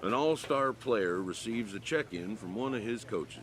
An all-star player receives a check-in from one of his coaches.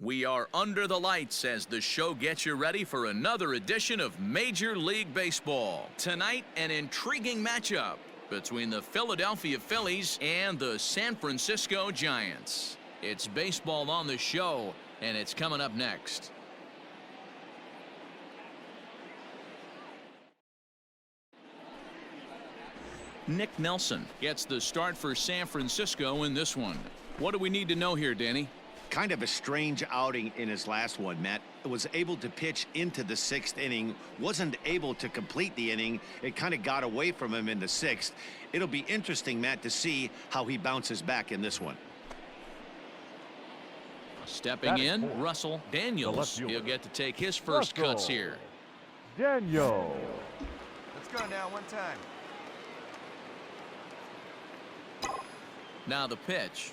We are under the lights as the show gets you ready for another edition of Major League Baseball. Tonight, an intriguing matchup between the Philadelphia Phillies and the San Francisco Giants. It's baseball on the show, and it's coming up next. Nick Nelson gets the start for San Francisco in this one. What do we need to know here, Danny? Kind of a strange outing in his last one, Matt. Was able to pitch into the 6th inning, wasn't able to complete the inning. It kind of got away from him in the 6th. It'll be interesting, Matt, to see how he bounces back in this one. Stepping in, Russell Daniels. He'll get to take his first cuts here. Daniel. Let's go now, one time. Now the pitch.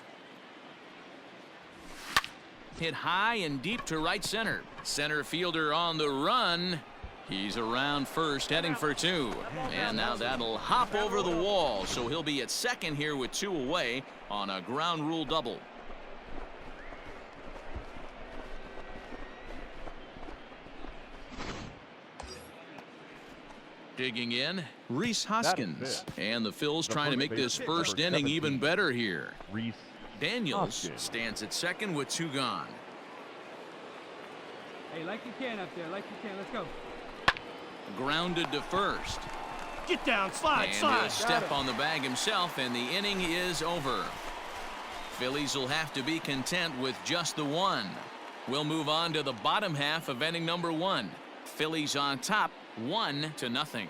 Hit high and deep to right center. Center fielder on the run. He's around first, heading for 2. And now that'll hop over the wall, so he'll be at second here with 2 away on a ground rule double. Digging in, Rhys Hoskins. And the Phils trying to make this first inning even better here. Daniels stands at second with 2 gone. Hey, like you can up there, like you can. Let's go. Grounded to first. Get down, slide, and slide. He'll step on the bag himself, and the inning is over. Phillies will have to be content with just the 1. We'll move on to the bottom half of inning number 1. Phillies on top, 1-0.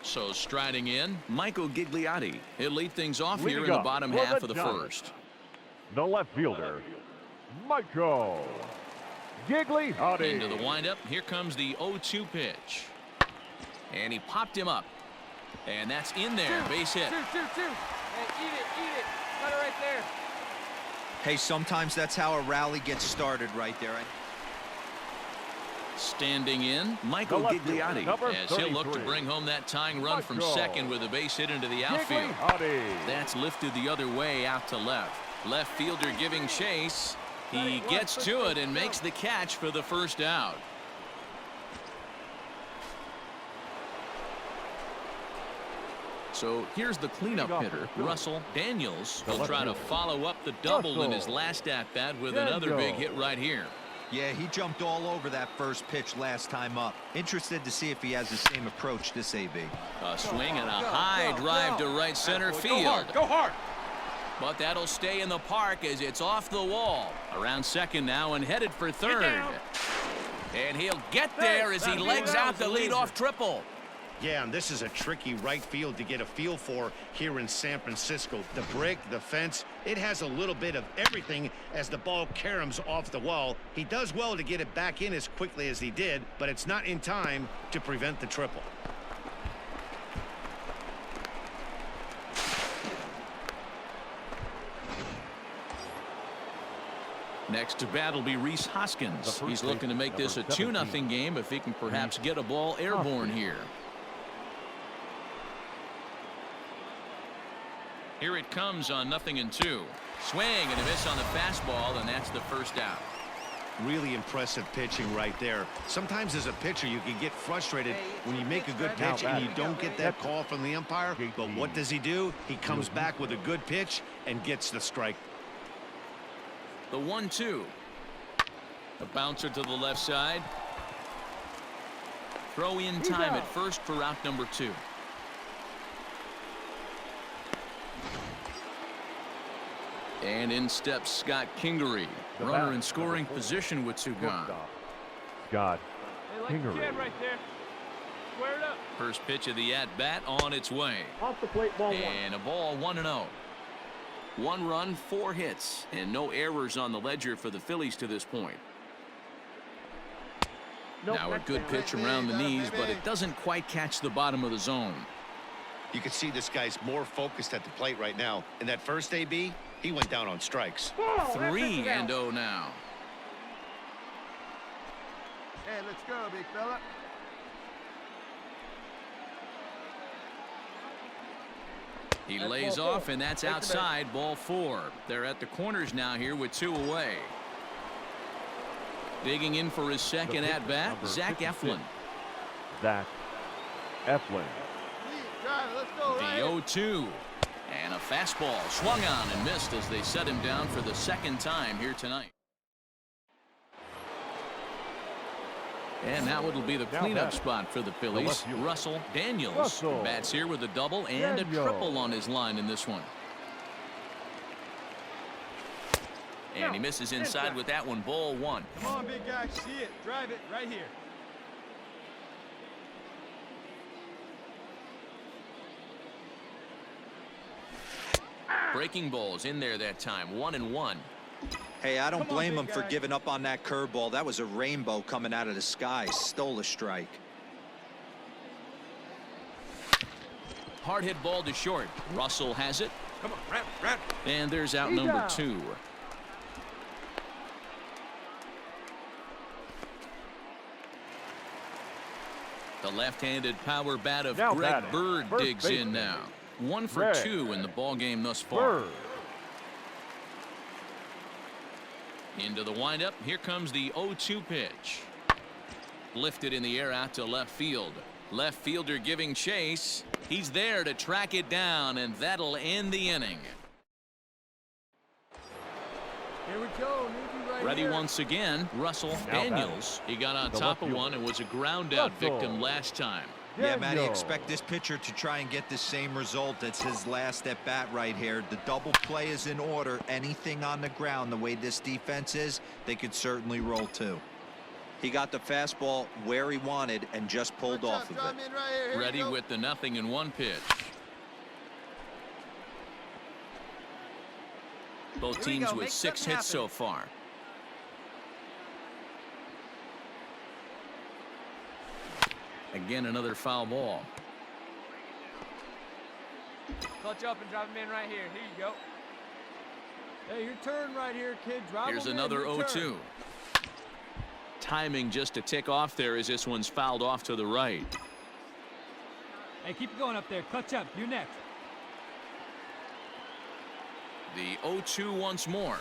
So striding in, Michael Gigliotti. He'll lead things off here in the bottom half of the first. The left fielder, Michael Gigliotti. Into the windup. Here comes the 0-2 pitch. And he popped him up. And that's in there. Base hit. Two. Hey, eat it. Got it right there. Hey, sometimes that's how a rally gets started right there. Standing in, Michael Gigliotti, as he'll look to bring home that tying run from second with a base hit into the outfield. That's lifted the other way out to left. Left fielder giving chase. He gets to it and makes the catch for the first out. So here's the cleanup hitter, Russell Daniels. He'll try to follow up the double in his last at-bat with another big hit right here. Yeah, he jumped all over that first pitch last time up. Interested to see if he has the same approach this AB. A swing and a high drive to right center field. Go hard. But that'll stay in the park as it's off the wall. Around second now and headed for third. And he'll get there as he legs out the leadoff triple. Yeah, and this is a tricky right field to get a feel for here in San Francisco. The brick, the fence, it has a little bit of everything as the ball caroms off the wall. He does well to get it back in as quickly as he did, but it's not in time to prevent the triple. Next to bat will be Rhys Hoskins. He's looking to make this a 2-0 game if he can perhaps get a ball airborne here. Here it comes on 0-2. Swing and a miss on the fastball, and that's the first out. Really impressive pitching right there. Sometimes as a pitcher you can get frustrated when you make a good pitch and you don't get that call from the umpire. But what does he do? He comes back with a good pitch and gets the strike. The 1-2. A bouncer to the left side. Throw in time at first for out number 2. And in steps Scott Kingery. Runner in scoring position with two gone. Scott Hey, like you can right there. Square it up. First pitch of the at-bat on its way. Off the plate, ball one. And a ball 1-0. 1 run, 4 hits, and no errors on the ledger for the Phillies to this point. Nope, Now a that's good down. pitch around the knees, but it doesn't quite catch the bottom of the zone. You can see this guy's more focused at the plate right now. In that first AB, he went down on strikes. 3-0 now. Hey, let's go, big fella. He That's lays ball off, four. and that's Take the outside, ball 4. They're at the corners now here with 2 away. Digging in for his second at-bat, Number Zach 56. Eflin. Zach Eflin. Drive, let's go, right? The 0-2. And a fastball swung on and missed as they set him down for the second time here tonight. And now it'll be the Now cleanup batting. spot for the Phillies. left fielder. Russell Daniels Russell bats here with a double and a Daniels. triple on his line in this one. And he misses inside with that one, ball 1. Come on, big guy, see it. Drive it right here. Breaking balls in there that time, 1-1. Hey, I don't Come on, blame big him for guy. giving up on that curveball. That was a rainbow coming out of the sky. Stole a strike. Hard hit ball to short. Russell has it. Come on, rap. And there's out He's number out. 2. The left-handed power bat of Now Greg batting, Bird first digs in baseman, now. 1 for Greg 2 in the ball game thus far. Bird. Into the windup. Here comes the 0-2 pitch. Lifted in the air out to left field. Left fielder giving chase. He's there to track it down, and that'll end the inning. Here we go. Newbie right Ready here. once again, Russell Now Daniels. He got on The top left of one fielder. and was a ground out Russell victim last time. Yeah, Matty, Daniels. expect this pitcher to try and get the same result. That's his last at bat right here. The double play is in order. Anything on the ground, the way this defense is, they could certainly roll too. He got the fastball where he wanted and just pulled off of Drive it. in right here. Here Ready you go. with the 0-1 pitch. Both Here we teams go. with Make 6 something hits so happen. far. Again, another foul ball. Clutch up and drive him in right here. Here you go. Hey, your turn right here, kid. Drive Here's him in, another your turn. 0-2. Timing just to tick off there as this one's fouled off to the right. Hey, keep going up there. Clutch up. You next. The 0-2 once more.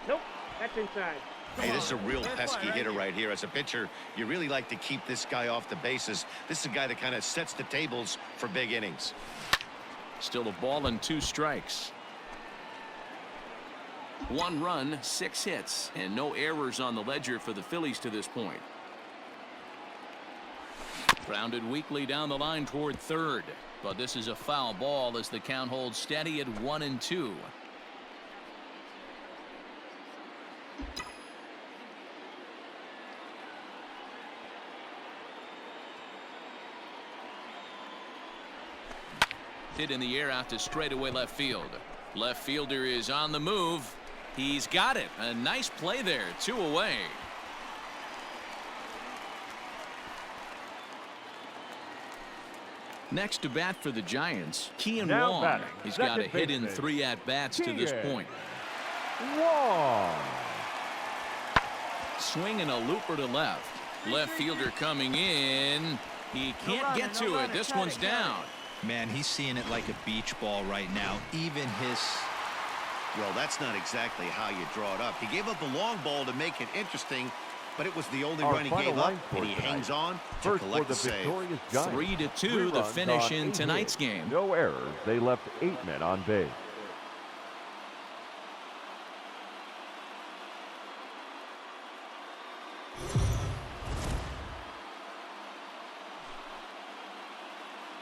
Nope, that's inside. Hey, this is a real That's pesky fine, hitter right right here. As a pitcher, you really like to keep this guy off the bases. This is a guy that kind of sets the tables for big innings. Still a ball and 2 strikes. 1 run, 6 hits, and no errors on the ledger for the Phillies to this point. Grounded weakly down the line toward third, but this is a foul ball as the count holds steady at 1-2. Hit in the air out to straightaway left field. Left fielder is on the move. He's got it. A nice play there. 2 away. Next to bat for the Giants, Kean Now Wong. batting, He's got a second hit in baseman, 3 at-bats to this Kean point. Wong. Swinging a looper to left. Left fielder coming in. He can't get to it. This one's down. Man, he's seeing it like a beach ball right now. Even his... Well, that's not exactly how you draw it up. He gave up a long ball to make it interesting, but it was the only Our run he final gave up, line score and he tonight. hangs on to First for collect the the save. victorious Giants. 3-2, 3 the runs finish on in 8 tonight's hits. game. No errors. They left 8 men on base.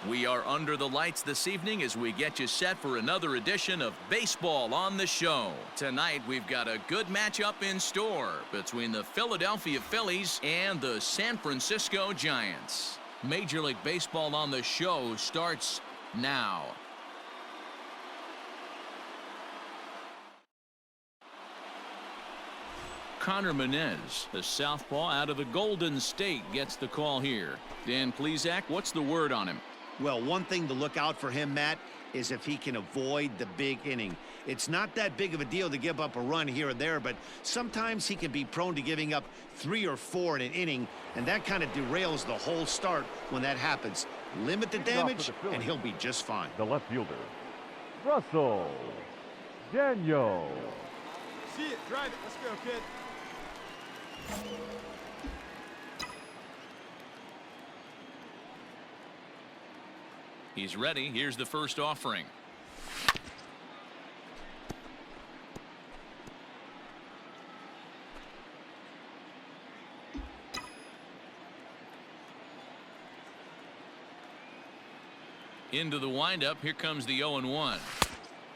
We are under the lights this evening as we get you set for another edition of Baseball on the Show. Tonight, we've got a good matchup in store between the Philadelphia Phillies and the San Francisco Giants. Major League Baseball on the Show starts now. Connor Menez, the southpaw out of the Golden State, gets the call here. Dan Plesac, what's the word on him? Well, one thing to look out for him, Matt, is if he can avoid the big inning. It's not that big of a deal to give up a run here and there, but sometimes he can be prone to giving up 3 or 4 in an inning, and that kind of derails the whole start when that happens. Limit the damage, and he'll be just fine. The left fielder, Russell Daniel. See it, drive it. Let's go, kid. He's ready. Here's the first offering. Into the windup. Here comes the 0-1.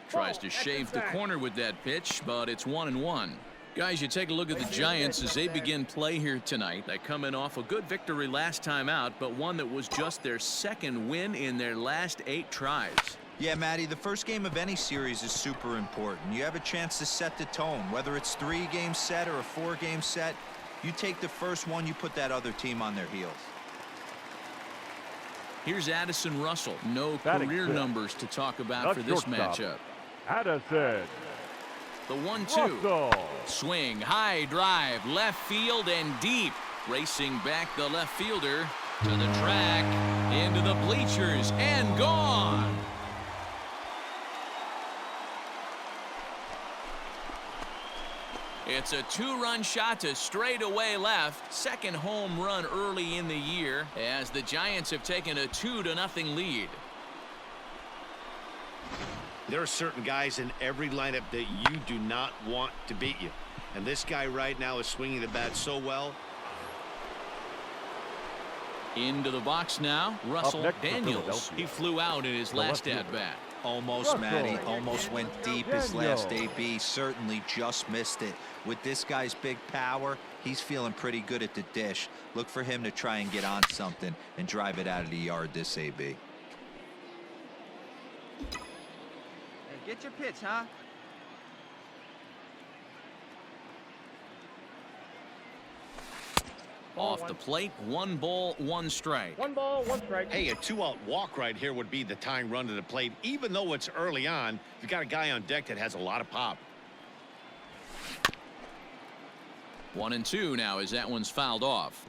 Tries to shave the corner with that pitch, but it's 1-1. Guys, you take a look at the Giants as they begin play here tonight. They come in off a good victory last time out, but one that was just their second win in their last 8 tries. Yeah, Matty, the first game of any series is super important. You have a chance to set the tone, whether it's 3-game set or a 4-game set. You take the first one, you put that other team on their heels. Here's Addison Russell. No career numbers to talk about for this matchup. Addison. The 1-2. Russell. Swing, high drive, left field and deep. Racing back the left fielder to the track, into the bleachers, and gone. It's a 2-run shot to straightaway left. Second home run early in the year as the Giants have taken a 2-0 lead. There are certain guys in every lineup that you do not want to beat you. And this guy right now is swinging the bat so well. Into the box now, Russell Daniels. He flew out in his last at-bat. Almost, Matty. Almost went deep his last AB. Certainly just missed it. With this guy's big power, he's feeling pretty good at the dish. Look for him to try and get on something and drive it out of the yard this AB. Get your pitch, huh? Off the plate, 1 ball, 1 strike. 1 ball, 1 strike. Hey, a 2-out walk right here would be the tying run to the plate. Even though it's early on, you've got a guy on deck that has a lot of pop. 1-2 now as that one's fouled off.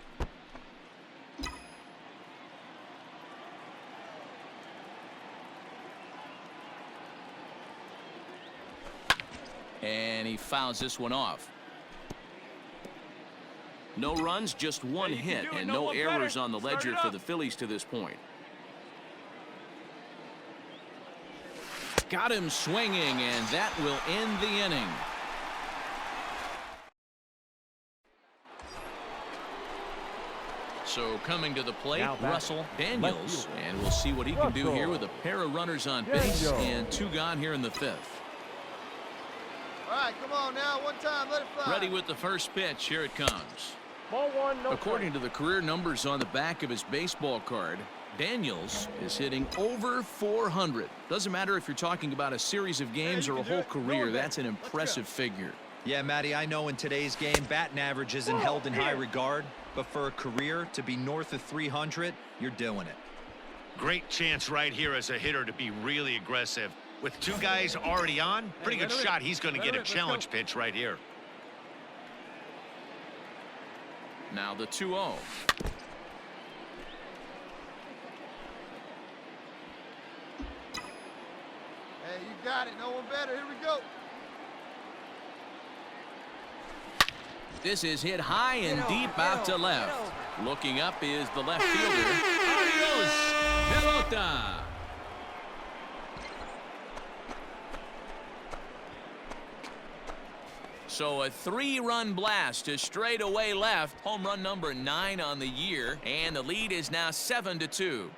And he fouls this one off. No runs, just 1 hit, and no errors on the ledger for the Phillies to this point. Got him swinging, and that will end the inning. So coming to the plate, Russell Daniels, and we'll see what he can do here with a pair of runners on base and 2 gone here in the 5th. All right, come on now. One time, let it fly. Ready with the first pitch. Here it comes. Ball 1, no According to the career numbers on the back of his baseball card, Daniels is hitting over 400. Doesn't matter if you're talking about a series of games or a whole career. That's an impressive figure. Yeah, Matty, I know in today's game, batting average isn't held in high regard, but for a career to be north of 300, you're doing it. Great chance right here as a hitter to be really aggressive. With 2 guys already on, pretty good shot. He's going to get a challenge pitch right here. Now the 2-0. Hey, you got it. No one better. Here we go. This is hit high and deep out to left. Looking up is the left fielder. Adios, pelota. So a 3-run blast to straightaway left. Home run number 9 on the year, and the lead is now 7-2.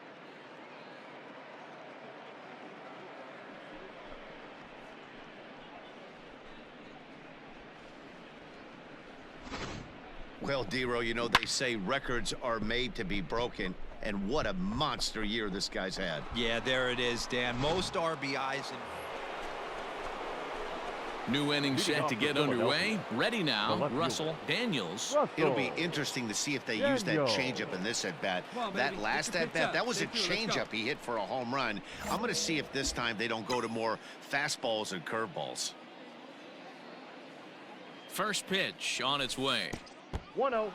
Well, Dero, you know, they say records are made to be broken, and what a monster year this guy's had. Yeah, there it is, Dan. Most RBIs. New inning set to get underway. Ready now, Russell Daniels. It'll be interesting to see if they use that changeup in this at-bat. That last at-bat, that was a changeup he hit for a home run. I'm going to see if this time they don't go to more fastballs and curveballs. First pitch on its way. 1-0.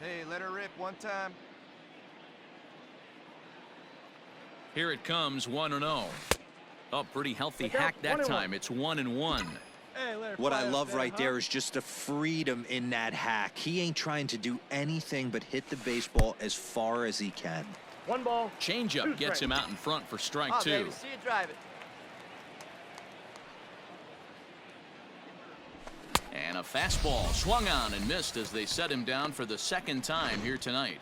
Hey, let her rip one time. Here it comes, 1-0. Oh, pretty healthy hack that time. It's 1-1. What I love right there is just the freedom in that hack. He ain't trying to do anything but hit the baseball as far as he can. 1 ball. Changeup gets him out in front for strike 2. Baby, see you drive it. And a fastball swung on and missed as they set him down for the second time here tonight.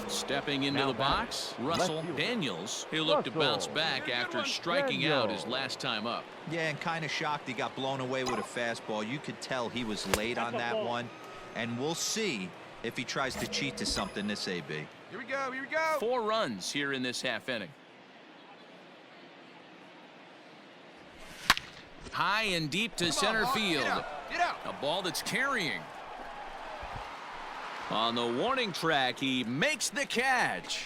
Stepping into the box, Russell Daniels. He'll look to bounce back after striking out his last time up. Yeah, and kind of shocked he got blown away with a fastball. You could tell he was late on that one. And we'll see if he tries to cheat to something this AB. Here we go, here we go. 4 runs here in this half inning. High and deep to center field. Get out. A ball that's carrying. On the warning track, he makes the catch.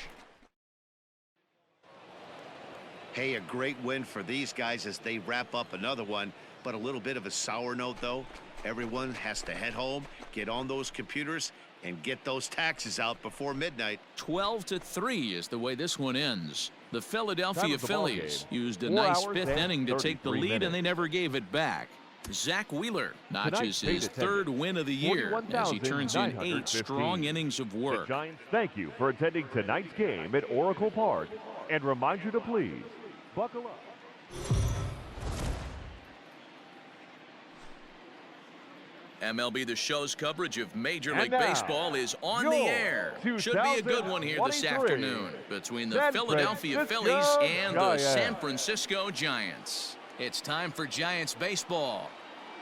Hey, a great win for these guys as they wrap up another one, but a little bit of a sour note, though. Everyone has to head home, get on those computers, and get those taxes out before midnight. 12-3 is the way this one ends. The Philadelphia Phillies used a 4 nice hours 5th and inning to take the 33 lead, and they minutes. never gave it back. Zach Wheeler notches Tonight's paid his attendance, 3rd win of the year as he turns in 8 41,915. strong innings of The work. Giants thank you for attending tonight's game at Oracle Park and remind you to please buckle up. MLB The Show's coverage of Major And League now, Baseball is on the your air. Should be a good one here this 2023 afternoon between the San Philadelphia Francisco Phillies and the Giants. San Francisco Giants. It's time for Giants baseball.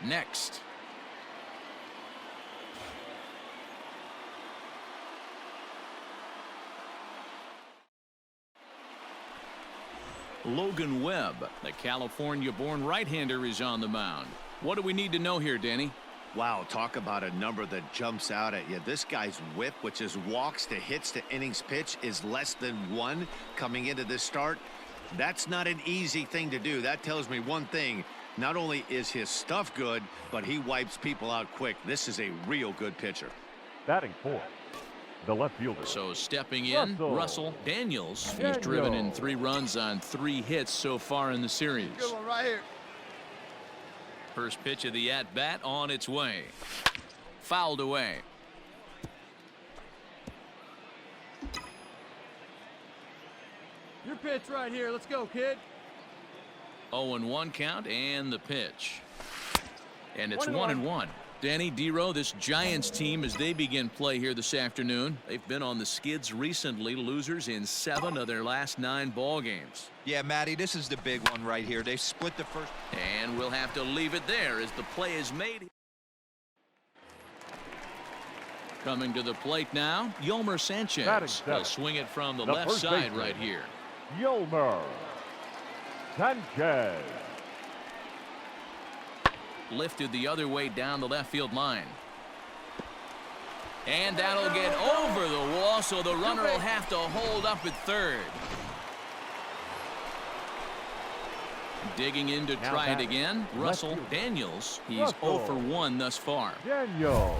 Next. Logan Webb, the California-born right-hander, is on the mound. What do we need to know here, Danny? Wow, talk about a number that jumps out at you. This guy's whip, which is walks to hits to innings pitch, is less than 1 coming into this start. That's not an easy thing to do. That tells me one thing. Not only is his stuff good, but he wipes people out quick. This is a real good pitcher. Batting 4th, the left fielder. So stepping in, Russell Daniels. He's Daniels. driven in 3 runs on 3 hits so far in the series. Good one right here. First pitch of the at-bat on its way. Fouled away. Your pitch right here. Let's go, kid. 0-1 count and the pitch. And it's 1-1. 1-1. Danny, Dero, this Giants team, as they begin play here this afternoon, they've been on the skids recently, losers in 7 of their last 9 ball games. Yeah, Matty, this is the big one right here. They split the first. And we'll have to leave it there as the play is made. Coming to the plate now, Yolmer Sanchez. Batting 7th, He'll swing it from the the left first side baseman. right here. Yolmer Sanchez. Lifted the other way down the left field line. And that'll get over the wall, so the runner will have to hold up at third. Digging in to Now try it batting, again, left Russell fielder. Daniels. He's Russell 0 for 1 thus far. Daniel.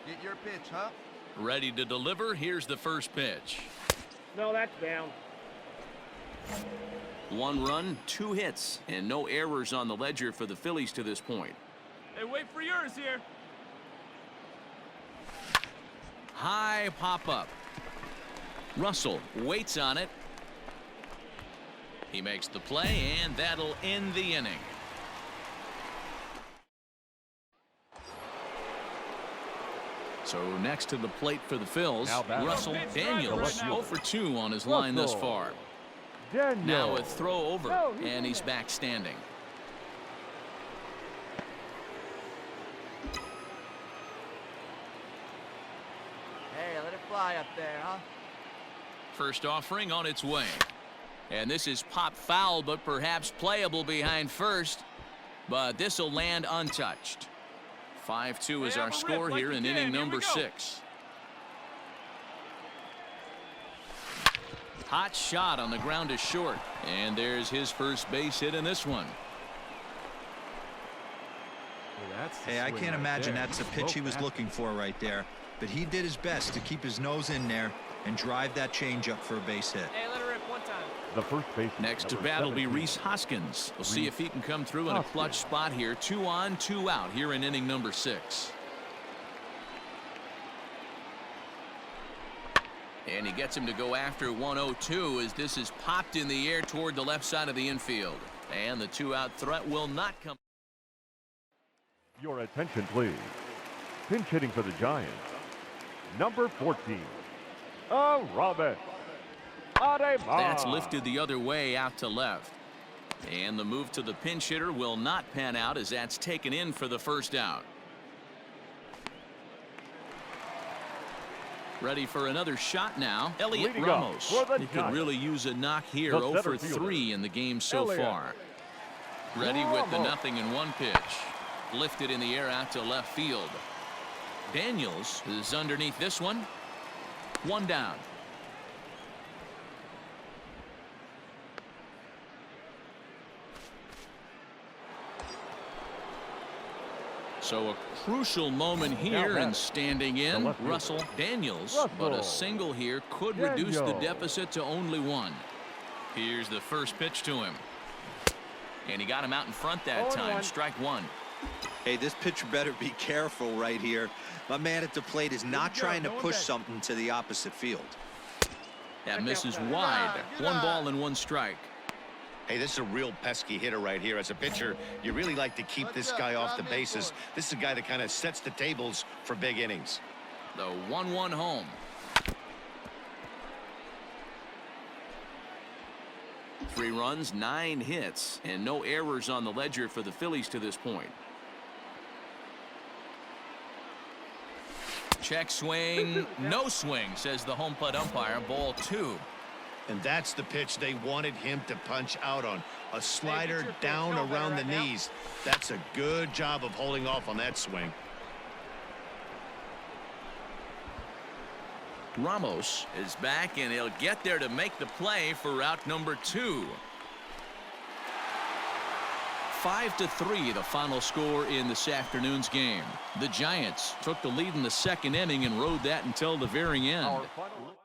Get your pitch, huh? Ready to deliver. Here's the first pitch. No, that's down. 1 run, 2 hits, and no errors on the ledger for the Phillies to this point. Hey, wait for yours here. High pop-up. Russell waits on it. He makes the play, and that'll end the inning. So next to the plate for the Phils, Now batting. Russell Daniels, 0 for 2 on his line thus far. Daniels. Now a throw over, and he's back standing. Hey, let it fly up there, huh? First offering on its way. And this is pop foul, but perhaps playable behind first. But this will land untouched. 5-2 is our score here in inning number 6. Hot shot on the ground is short. And there's his first base hit in this one. Hey, I can't imagine that's the pitch he was looking for right there. But he did his best to keep his nose in there and drive that changeup for a base hit. Hey, let it rip one time. The first base. Next to bat will be Rhys Hoskins. We'll see if he can come through in a clutch spot here. 2 on, 2 out here in inning number 6. And he gets him to go after 1-0-2 as this is popped in the air toward the left side of the infield. And the 2-out threat will not come. Your attention, please. Pinch hitting for the Giants. Number 14. Robin. That's lifted the other way out to left. And the move to the pinch hitter will not pan out as that's taken in for the first out. Ready for another shot now. Elliot Leading Ramos. up for the He could Giants. really use a knock here. The 0 for center 3 in the game so Elliot far. Ready with the Ramos. 0-1 pitch. Lifted in the air out to left field. Daniels is underneath this one. 1 down. So a crucial moment here, and standing in Russell Daniels. But a single here could reduce the deficit to only 1. Here's the first pitch to him. And he got him out in front that time. Strike 1. Hey, this pitcher better be careful right here. My man at the plate is not trying to push something to the opposite field. That misses wide. 1 ball and 1 strike. Hey, this is a real pesky hitter right here. As a pitcher, you really like to keep this guy off the bases. This is a guy that kind of sets the tables for big innings. The 1-1 home. Three runs, 9 hits, and no errors on the ledger for the Phillies to this point. Check swing, no swing, says the home plate umpire. Ball 2. And that's the pitch they wanted him to punch out on. A slider down around the knees. That's a good job of holding off on that swing. Ramos is back, and he'll get there to make the play for out number 2. 5-3 the final score in this afternoon's game. The Giants took the lead in the 2nd inning and rode that until the very end. Our final